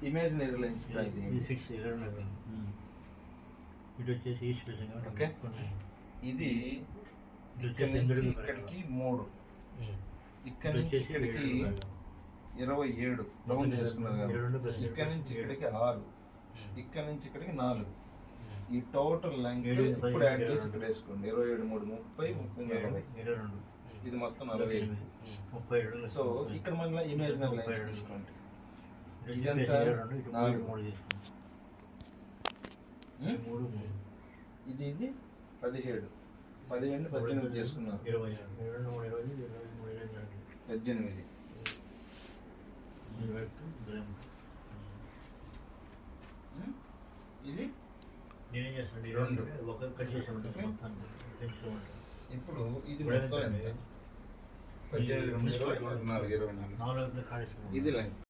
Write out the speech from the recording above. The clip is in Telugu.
ఇమేజినరీ లైన్స్ ఇటు వచ్చేసి ఈస్ట్ ఫేసింగ్. ఓకే, ఇది ఇక్కడ నుంచి ఇక్కడికి 3, ఇక్కడ నుంచి ఇక్కడికి 27 రౌండ్ చేసుకున్నారు కదా. ఇక్కడ నుంచి ఇక్కడికి 6, ఇక్కడ నుంచి ఇక్కడికి 4. ఈ టోటల్ లెంగ్త్ ఇప్పుడు యాడ్ చేసి ఇక్కడ వేసుకోండి. 27, 3, 30, 40. ఇది మొత్తం 45. సో ఇక్కడ మళ్ళీ ఇమేజినరీ లైన్స్ తీసుకోండి. ఇదంతా 4. ఇది 17, 18 చేసుకున్నారు. 18. ఇది 2. ఇప్పుడు ఇది మొత్తం ఎంత? 18, 24, 24. ఇది లైన్.